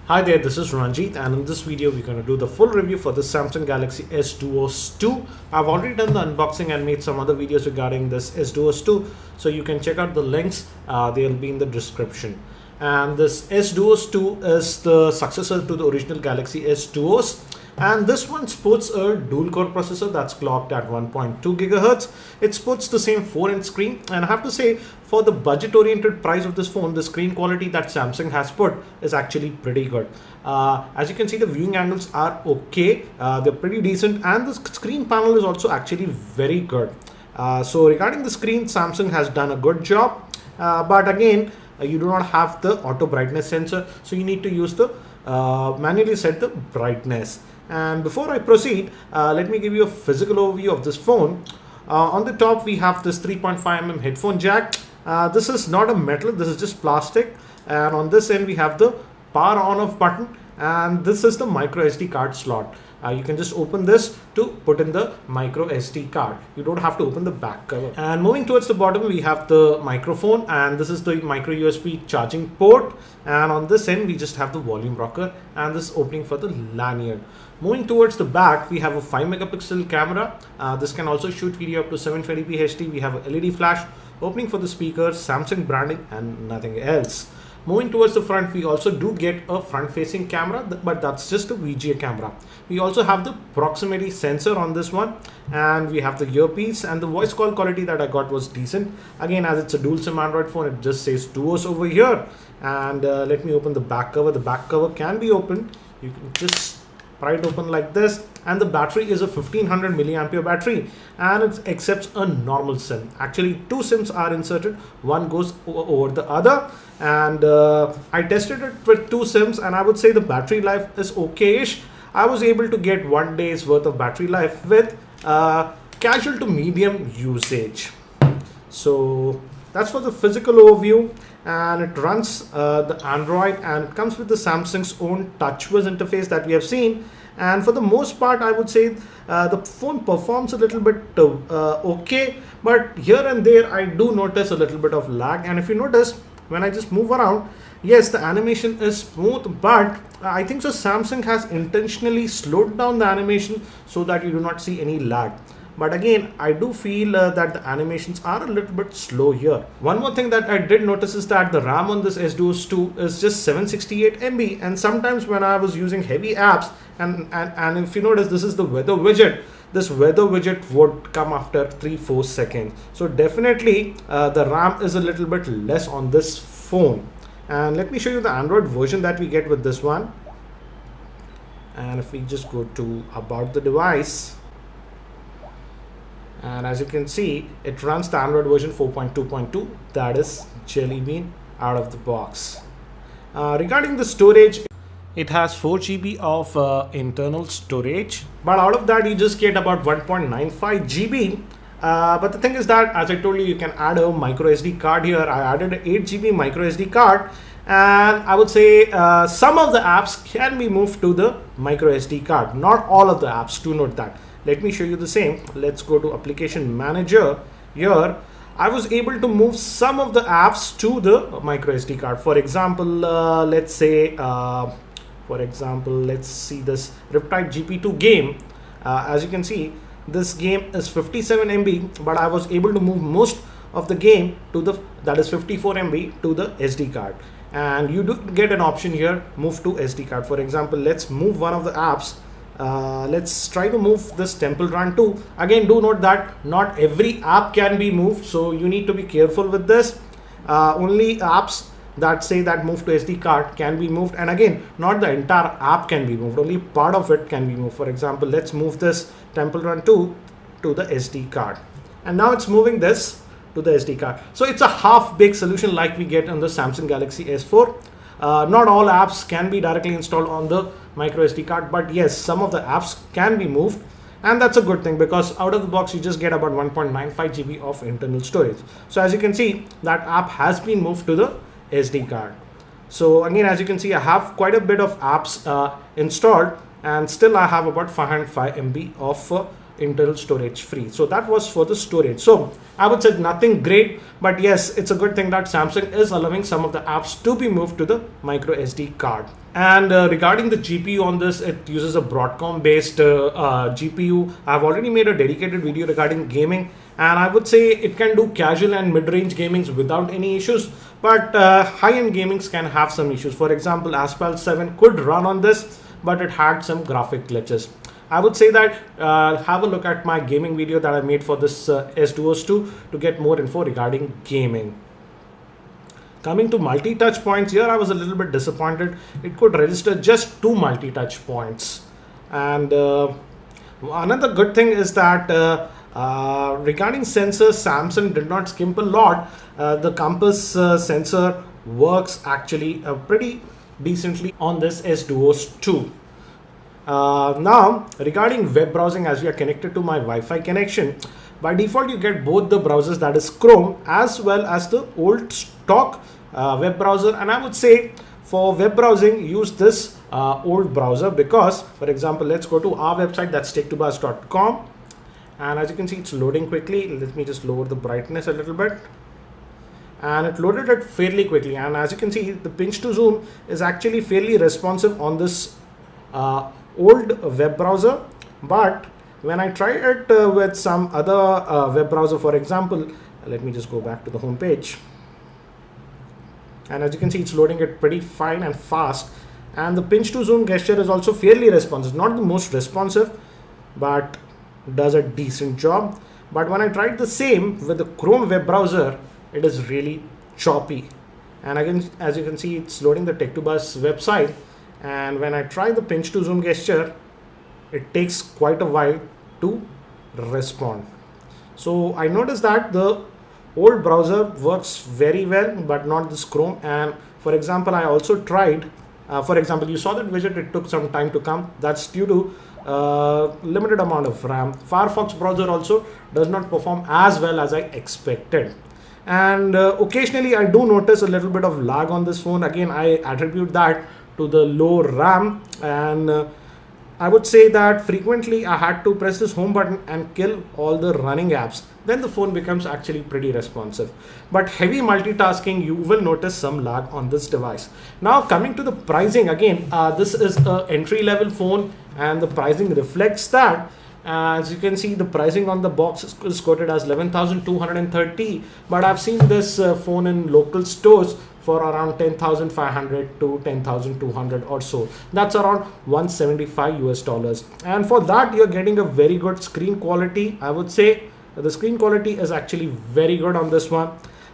Hi there, this is Ranjit, and in this video we're going to do the full review for the Samsung Galaxy S Duos 2. I've already done the unboxing and made some other videos regarding this S Duos 2, so you can check out the links, they'll be in the description. And this S Duos 2 is the successor to the original Galaxy S Duos. And this one sports a dual core processor that's clocked at 1.2 GHz. It sports the same 4-inch screen, and I have to say, for the budget oriented price of this phone, the screen quality that Samsung has put is actually pretty good. As you can see, the viewing angles are okay, they're pretty decent, and the screen panel is also actually very good. So regarding the screen, Samsung has done a good job, but again, you do not have the auto brightness sensor, so you need to use the manually set the brightness. And before I proceed, let me give you a physical overview of this phone. On the top we have this 3.5mm headphone jack. This is not a metal, this is just plastic, and on this end we have the power on off button, and this is the micro SD card slot. You can just open this to put in the micro SD card. You don't have to open the back cover. And moving towards the bottom, we have the microphone, and this is the micro USB charging port. And on this end, we just have the volume rocker and this opening for the lanyard. Moving towards the back, we have a 5 megapixel camera. This can also shoot video up to 720p HD. We have a LED flash, opening for the speakers, Samsung branding, and nothing else. Moving towards the front, we also do get a front-facing camera, but that's just a VGA camera. We also have the proximity sensor on this one, and we have the earpiece, and the voice call quality that I got was decent. Again, as it's a dual SIM Android phone, it just says Duos over here. And let me open the back cover. The back cover can be opened. You can just pry it open like this, and the battery is a 1500 milliampere battery, and it accepts a normal SIM. Actually, two SIMs are inserted, one goes over the other, and I tested it with two SIMs, and I would say the battery life is okay-ish. I was able to get 1 day's worth of battery life with casual to medium usage. So that's for the physical overview, and it runs the Android, and it comes with the Samsung's own TouchWiz interface that we have seen. And for the most part, I would say the phone performs a little bit okay, but here and there I do notice a little bit of lag. And if you notice, when I just move around, yes, the animation is smooth, but I think so Samsung has intentionally slowed down the animation so that you do not see any lag. But again, I do feel that the animations are a little bit slow here. One more thing that I did notice is that the RAM on this S Duos 2 is just 768 MB, and sometimes when I was using heavy apps, and if you notice, this is the weather widget. This weather widget would come after 3-4 seconds. So definitely the RAM is a little bit less on this phone. And let me show you the Android version that we get with this one. And if we just go to about the device, and as you can see, it runs the Android version 4.2.2, that is Jelly Bean out of the box. Regarding the storage, it has 4 GB of internal storage, but out of that you just get about 1.95 GB. But the thing is that, as I told you, you can add a micro SD card here. I added an 8 GB micro SD card, and I would say some of the apps can be moved to the micro SD card. Not all of the apps, do note that. Let me show you the same. Let's go to application manager. Here I was able to move some of the apps to the micro SD card. For example, let's say let's see this Riptide GP2 game. As you can see, this game is 57 MB, but I was able to move most of the game to the, that is 54 MB, to the SD card. And you do get an option here, move to SD card. For example, let's move one of the apps. Let's try to move this Temple Run 2. Again, do note that not every app can be moved, so you need to be careful with this. Only apps that say that move to SD card can be moved, and again, not the entire app can be moved, only part of it can be moved. For example, let's move this Temple Run 2 to the SD card, and now it's moving this to the SD card. So it's a half-baked solution like we get on the Samsung Galaxy S4. Not all apps can be directly installed on the micro SD card, but yes, some of the apps can be moved, and that's a good thing, because out of the box you just get about 1.95 GB of internal storage. So as you can see, that app has been moved to the SD card. So again, as you can see, I have quite a bit of apps installed, and still I have about 505 MB of internal storage free. So that was for the storage. So I would say nothing great, but yes, it's a good thing that Samsung is allowing some of the apps to be moved to the micro SD card. And regarding the GPU on this, it uses a Broadcom based GPU. I've already made a dedicated video regarding gaming, and I would say it can do casual and mid-range gamings without any issues, but high-end gamings can have some issues. For example, Asphalt 7 could run on this, but it had some graphic glitches. I would say that have a look at my gaming video that I made for this S-Duos 2 to get more info regarding gaming. Coming to multi-touch points, here I was a little bit disappointed. It could register just 2 multi-touch points. And another good thing is that regarding sensors, Samsung did not skimp a lot. The compass sensor works actually pretty decently on this S-Duos 2. Now, regarding web browsing, as we are connected to my Wi-Fi connection, by default you get both the browsers, that is Chrome as well as the old stock web browser. And I would say for web browsing, use this old browser, because for example, let's go to our website, that's techtubas.com, and as you can see, it's loading quickly. Let me just lower the brightness a little bit, and it loaded it fairly quickly. And as you can see, the pinch to zoom is actually fairly responsive on this old web browser. But when I try it with some other web browser, for example, let me just go back to the home page, and as you can see, it's loading it pretty fine and fast, and the pinch to zoom gesture is also fairly responsive. Not the most responsive, but does a decent job. But when I tried the same with the Chrome web browser, it is really choppy. And again, as you can see, it's loading the Tech2Buzz website, and when I try the pinch to zoom gesture, it takes quite a while to respond. So I noticed that the old browser works very well, but not this Chrome. And for example, I also tried, for example, you saw that widget, it took some time to come. That's due to limited amount of RAM. Firefox browser also does not perform as well as I expected. And occasionally I do notice a little bit of lag on this phone. Again, I attribute that to the low RAM, and I would say that frequently I had to press this home button and kill all the running apps. Then the phone becomes actually pretty responsive. But heavy multitasking, you will notice some lag on this device. Now coming to the pricing, again, this is an entry-level phone, and the pricing reflects that. As you can see, the pricing on the box is quoted as 11,230, but I've seen this phone in local stores for around 10,500 to 10,200 or so. That's around 175 US dollars. And for that, you're getting a very good screen quality. I would say the screen quality is actually very good on this one.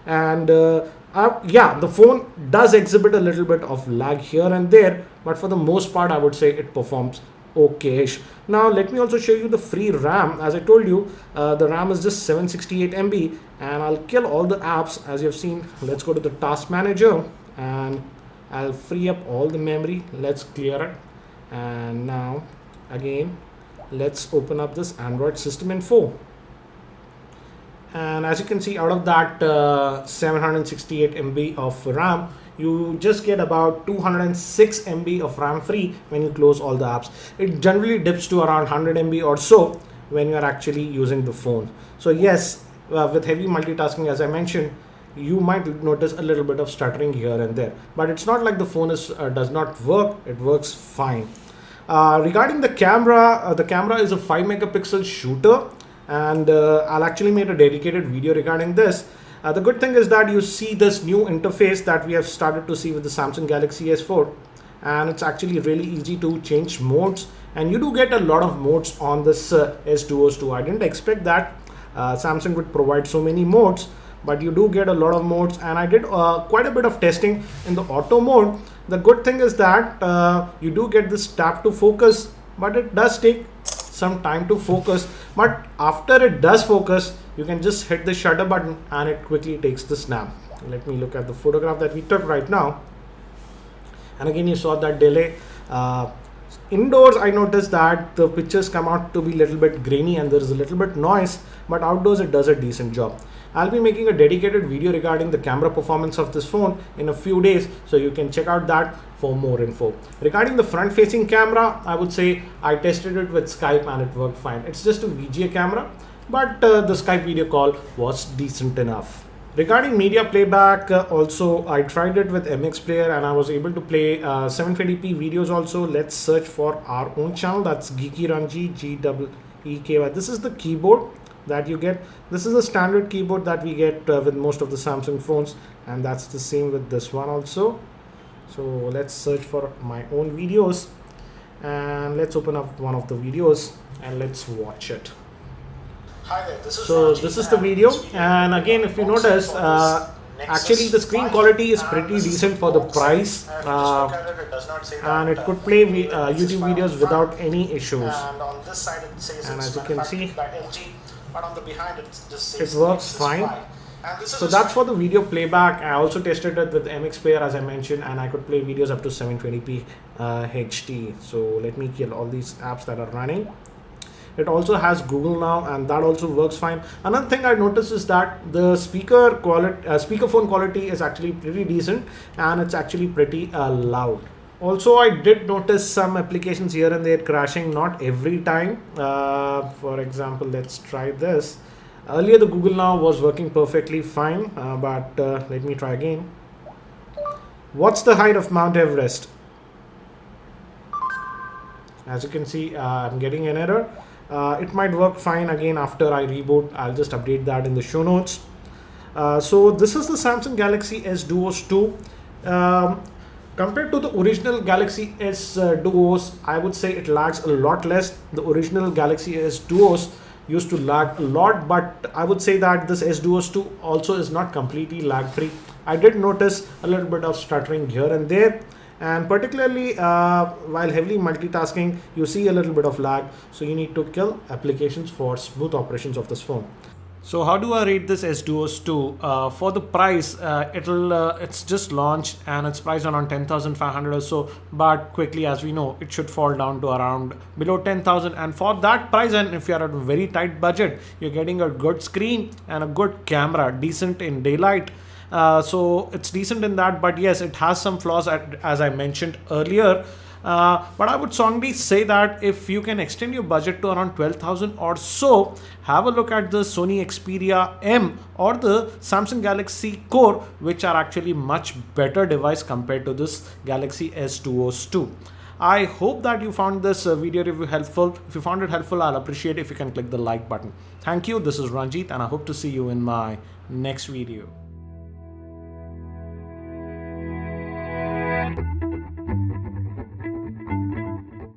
And yeah, the phone does exhibit a little bit of lag here and there, but for the most part, I would say it performs okay-ish. Now let me also show you the free RAM. As I told you, the RAM is just 768 MB, and I'll kill all the apps as you've seen. Let's go to the task manager, and I'll free up all the memory. Let's clear it. And now again, let's open up this Android system info. And as you can see, out of that 768 MB of RAM, you just get about 206 MB of RAM free when you close all the apps. It generally dips to around 100 MB or so when you are actually using the phone. So yes, with heavy multitasking, as I mentioned, you might notice a little bit of stuttering here and there, but it's not like the phone does not work. It works fine. Regarding the camera is a 5 megapixel shooter, and I'll actually make a dedicated video regarding this. The good thing is that you see this new interface that we have started to see with the Samsung Galaxy S4, and it's actually really easy to change modes, and you do get a lot of modes on this S-Duos 2. I didn't expect that Samsung would provide so many modes, but you do get a lot of modes, and I did quite a bit of testing in the auto mode. The good thing is that you do get this tap to focus, but it does take some time to focus. But after it does focus, you can just hit the shutter button and it quickly takes the snap. Let me look at the photograph that we took right now. And again, you saw that delay. Indoors, I noticed that the pictures come out to be a little bit grainy and there is a little bit noise, but outdoors it does a decent job. I'll be making a dedicated video regarding the camera performance of this phone in a few days, so you can check out that for more info. Regarding the front facing camera, I would say I tested it with Skype and it worked fine. It's just a VGA camera, but the Skype video call was decent enough. Regarding media playback, also I tried it with MX Player and I was able to play 720p videos also. Let's search for our own channel, that's Geeky Ranjit, G-E-E-K-Y. This is the keyboard that you get. This is a standard keyboard that we get with most of the Samsung phones, and that's the same with this one also. So let's search for my own videos and let's open up one of the videos and let's watch it. Hi there, this is the video, and again, if you notice, actually the screen quality is pretty decent for the price, and it could play YouTube videos without any issues. And as you can see, it works fine. So that's for the video playback. I also tested it with MX Player, as I mentioned, and I could play videos up to 720p HD. So let me kill all these apps that are running. It also has Google Now, and that also works fine. Another thing I noticed is that the speakerphone quality is actually pretty decent, and it's actually pretty loud. Also, I did notice some applications here and there crashing, not every time. For example, let's try this. Earlier the Google Now was working perfectly fine, but let me try again. What's the height of Mount Everest? As you can see, I'm getting an error. It might work fine again after I reboot. I'll just update that in the show notes. So this is the Samsung Galaxy S Duos 2. Compared to the original Galaxy S Duos, I would say it lags a lot less. The original Galaxy S Duos used to lag a lot, but I would say that this S Duos 2 also is not completely lag free. I did notice a little bit of stuttering here and there, and particularly while heavily multitasking, you see a little bit of lag, so you need to kill applications for smooth operations of this phone. So how do I rate this S Duos 2? For the price, it's just launched and it's priced around 10,500 or so, but quickly, as we know, it should fall down to around below 10,000, and for that price, and if you are at a very tight budget, you're getting a good screen and a good camera, decent in daylight. So it's decent in that, but yes, it has some flaws as I mentioned earlier. But I would strongly say that if you can extend your budget to around 12,000 or so, have a look at the Sony Xperia M or the Samsung Galaxy Core, which are actually much better device compared to this Galaxy S Duos 2. I hope that you found this video review helpful. If you found it helpful, I'll appreciate if you can click the like button. Thank you. This is Ranjit, and I hope to see you in my next video.